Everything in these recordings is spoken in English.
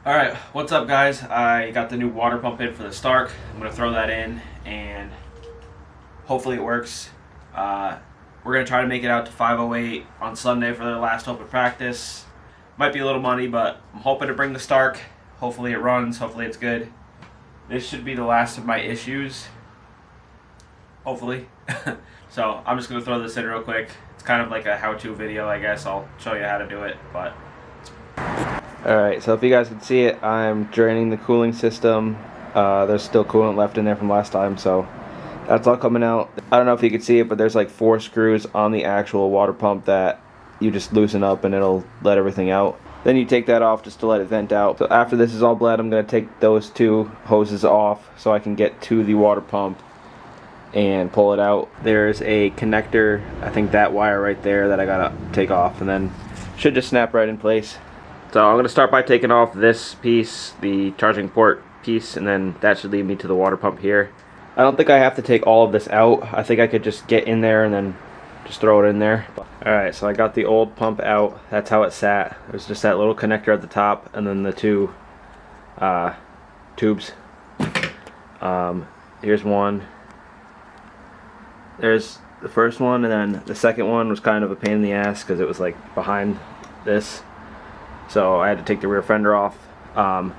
Alright, what's up guys? I got the new water pump in for the Stark. I'm going to throw that in and hopefully it works. We're going to try to make it out to 508 on Sunday for the last open practice. Might be a little money, but I'm hoping to bring the Stark. Hopefully it runs, hopefully it's good. This should be the last of my issues. Hopefully. So I'm just going to throw this in real quick. It's kind of like a how-to video, I guess. I'll show you how to do it, but... Alright, so if you guys can see it, I'm draining the cooling system. There's still coolant left in there from last time, so that's all coming out. I don't know if you can see it, but there's like 4 screws on the actual water pump that you just loosen up and it'll let everything out. Then you take that off just to let it vent out. So after this is all bled, I'm going to take those 2 hoses off so I can get to the water pump and pull it out. There's a connector, I think that wire right there, that I gotta take off, and then should just snap right in place. So I'm going to start by taking off this piece, the charging port piece, and then that should lead me to the water pump here. I don't think I have to take all of this out. I think I could just get in there and then just throw it in there. Alright, so I got the old pump out. That's how it sat. It was just that little connector at the top and then the 2 tubes. Here's one. There's the first one, and then the second one was kind of a pain in the ass because it was like behind this. So I had to take the rear fender off. I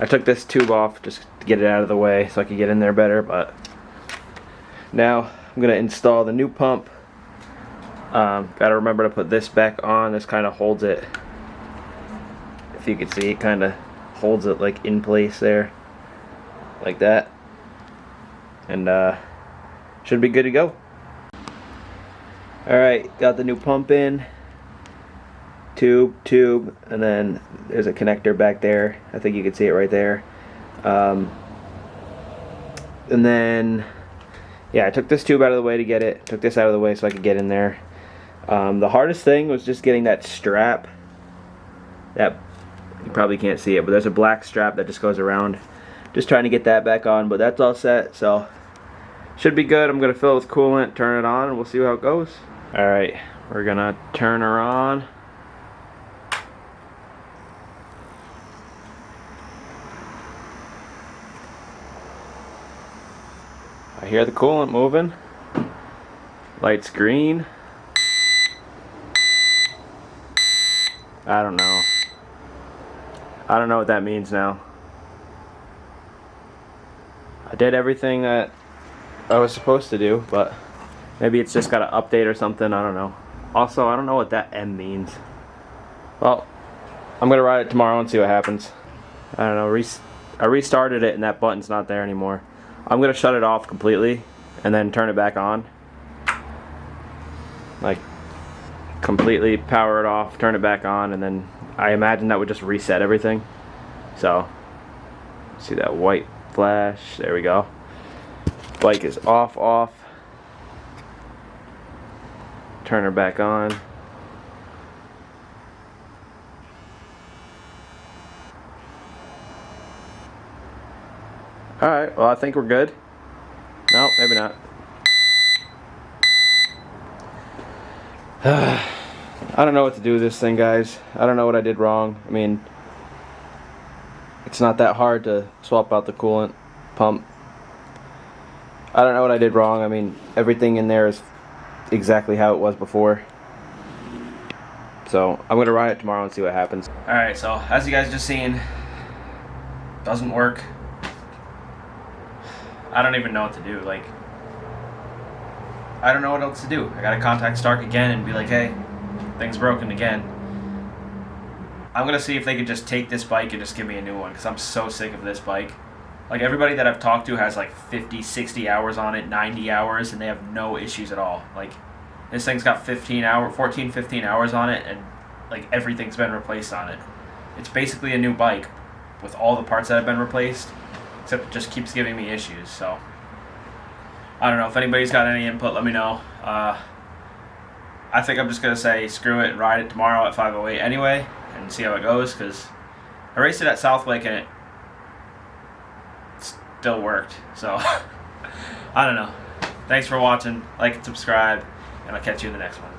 took this tube off just to get it out of the way so I could get in there better, but now I'm going to install the new pump. Got to remember to put this back on. This kind of holds it, if you can see, it kind of holds it like in place there, like that, and should be good to go. Alright, got the new pump in. Tube, and then there's a connector back there. I think you can see it right there. And then, yeah, I took this tube out of the way to get it. Took this out of the way so I could get in there. The hardest thing was just getting that strap. That, you probably can't see it, but there's a black strap that just goes around. Just trying to get that back on, but that's all set, so should be good. I'm going to fill it with coolant, turn it on, and we'll see how it goes. Alright, we're going to turn her on. I hear the coolant moving. Light's green. I don't know. I don't know what that means now. I did everything that I was supposed to do, but maybe it's just got an update or something. I don't know. Also, I don't know what that M means. Well, I'm gonna ride it tomorrow and see what happens. I don't know. I restarted it and that button's not there anymore. I'm going to shut it off completely and then turn it back on. Like, completely power it off, turn it back on, and then I imagine that would just reset everything. So, see that white flash? There we go. Bike is off. Turn her back on. Alright, well I think we're good. No, maybe not. I don't know what to do with this thing, guys. I don't know what I did wrong. I mean, it's not that hard to swap out the coolant pump. I don't know what I did wrong. I mean, everything in there is exactly how it was before. So, I'm going to ride it tomorrow and see what happens. Alright, so as you guys just seen, doesn't work. I don't even know what to do. Like, I don't know what else to do. I gotta contact Stark again and be like, hey, thing's broken again. I'm gonna see if they could just take this bike and just give me a new one, because I'm so sick of this bike. Like, everybody that I've talked to has like 50, 60 hours on it, 90 hours, and they have no issues at all. Like, this thing's got 14, 15 hours on it, and like everything's been replaced on it. It's basically a new bike with all the parts that have been replaced. Except it just keeps giving me issues, so I don't know. If anybody's got any input, let me know. I think I'm just going to say screw it and ride it tomorrow at 508 anyway and see how it goes, because I raced it at South Lake and it still worked, so I don't know. Thanks for watching. Like and subscribe, and I'll catch you in the next one.